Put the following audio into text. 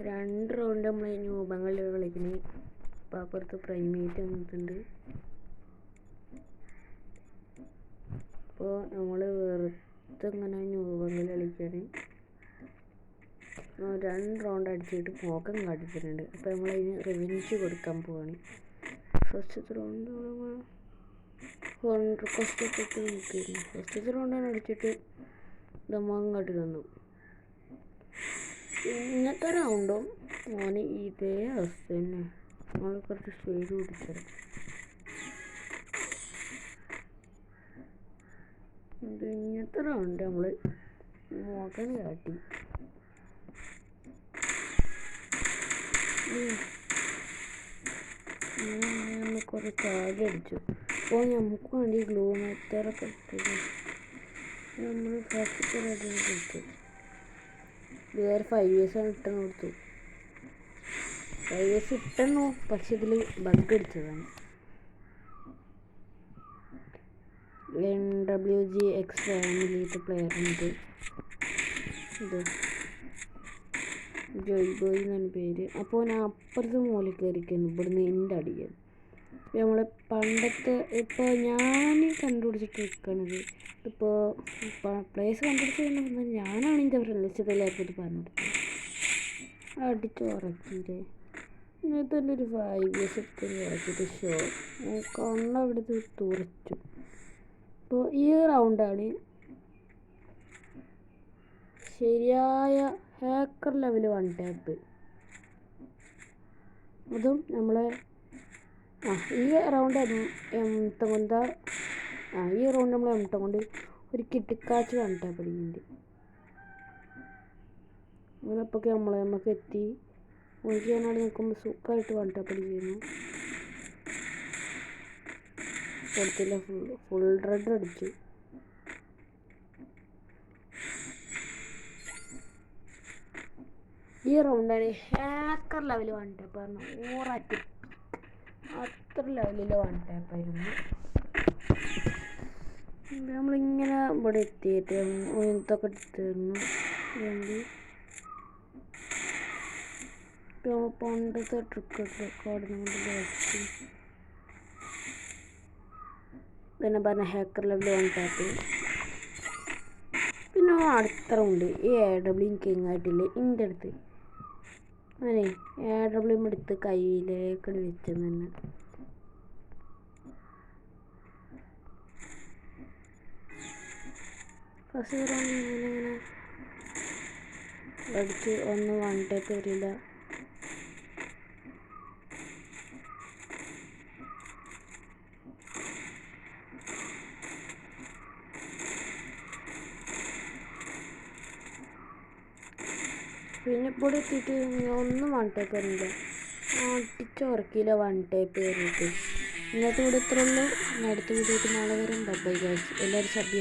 രണ്ട് റൗണ്ട് നമ്മൾ രൂപങ്ങളിൽ കളിക്കുന്നത്. അപ്പോൾ അപ്പുറത്ത് പ്രൈമേറ്റ് വന്നിട്ടുണ്ട്. അപ്പോൾ നമ്മൾ വെറുതെ ഇങ്ങനെ രൂപങ്ങളിൽ കളിക്കുകയാണ്. 2 റൗണ്ട് അടിച്ചിട്ട് മുഖം കാട്ടിച്ചിട്ടുണ്ട്. അപ്പോൾ നമ്മളതിന് റിവെഞ്ച് കൊടുക്കാൻ പോവാണ്. ഫസ്റ്റത്തെ റൗണ്ട് കഷ്ടപ്പെട്ട് നോക്കിയിരുന്നു. ഫസ്റ്റത്തെ റൗണ്ടാണ് അടിച്ചിട്ട് മുഖം കാട്ടി തന്നു. ഇന്നത്തെ റൗണ്ടും ഓന് ഇതേ അവസ്ഥ തന്നെ. നമ്മൾ കുറച്ച് സ്റ്റേജ് പിടിച്ചത്. ഇന്നത്തെ റൗണ്ട് നമ്മൾ മുഖം കാട്ടി. നമ്മൾ കുറേ കാര്യം അടിച്ചു. അപ്പോൾ നമുക്ക് വേണ്ടി ഗ്ലൂ മെറ്ററൊക്കെ ഇട്ടത് നമ്മൾ ഫസ്റ്റ് റെഡി കൊടുത്തു. വേറെ 5 years ഇട്ടെന്ന് കൊടുത്തു. 5 years ഇട്ടെന്നു. പക്ഷെ ഇതിൽ ബഗ് അടിച്ചതാണ്. NWGX ഫാമിലിയിലത്തെ പ്ലെയറുണ്ട്. ഇത് ജോയ് ബോയ് എന്നാണ് പേര്. അപ്പോൾ ഞാൻ അപ്പുറത്ത് മൂലം കയറിക്കുന്നു. ഇവിടുന്ന് എൻ്റെ അടിയാണ്. നമ്മൾ പണ്ടത്തെ ഇപ്പോൾ ഞാൻ കണ്ടുപിടിച്ചിട്ട് നിൽക്കണത്. ഇപ്പോൾ പ്ലേസ് കണ്ടുപിടിച്ച് ഞാനാണ് എൻ്റെ ഫ്രണ്ട്സിലെല്ലാവർക്കും ഇത് പറഞ്ഞു കൊടുത്തത്. അടിച്ച് ഉറക്കിയില്ലേ. ഇങ്ങനത്തെ തന്നെ ഒരു 5 years ഉറക്കിയിട്ട് ഷോ കണ്ണവിടുത്തെ തുറച്ചു. അപ്പോൾ ഈ റൗണ്ടാണ് ശരിയായ ഹാക്കർ ലെവൽ 1 ടാപ്പ്. അതും നമ്മളെ ഈ റൗണ്ട് ഈ റൗണ്ട് നമ്മൾ എംട്ടം കൊണ്ട് ഒരു കിട്ടിക്കാച്ച് 1 ടാപ്പ് അടിക്കുന്നുണ്ട്. അങ്ങനെ അപ്പൊക്കെ നമുക്ക് എത്തി. ഒഴിച്ച് ഞാനവിടെ നിൽക്കുമ്പോൾ സുഖമായിട്ട് 1 ടാപ്പ് അടിക്കുന്നു. കൊടുത്തില്ല. ഫുൾ റെഡ് അടിച്ചു. ഈ റൗണ്ടാണ് ഹാക്കർ ലെവൽ 1 ടാപ്പ് പറഞ്ഞു. ഓറാറ്റി അത്ര ലെവലിൽ 1 ടാപ്പായിരുന്നു. നമ്മളിങ്ങനെ ഇവിടെ എത്തിയിട്ട് ഇതൊക്കെ എടുത്തിരുന്നു. പണ്ടത്തെ ട്രിക്കൊക്കെ വെച്ച് പിന്നെ പറഞ്ഞ ഹാക്കർ ലെവൽ 1 ടാപ്പ്. പിന്നെ അടുത്ത റൗണ്ട് ഈ AW കിങ് ആയിട്ടില്ലേ എൻ്റെ അടുത്ത്. അങ്ങനെ AW എടുത്ത് കയ്യിലേക്ക് വെച്ചെന്ന് തന്നെ. ഫസ്റ്റ് റൗണ്ട് ഇങ്ങനെ അടിച്ച് 1 ടാപ്പ് വരില്ല. പിന്നെ ഇപ്പോൾ എത്തിയിട്ട് ഒന്നും 1 ടാപ്പ് വരില്ല. അടിച്ച് ഉറക്കിയില്ല 1 ടാപ്പ് കയറിയിട്ട്. ഇന്നത്തെ കൂടെ ഇത്രയുള്ളൂ. അടുത്ത വീഡിയോയ്ക്ക് നാളെ വരും. Bye guys. എല്ലാവരും സബ്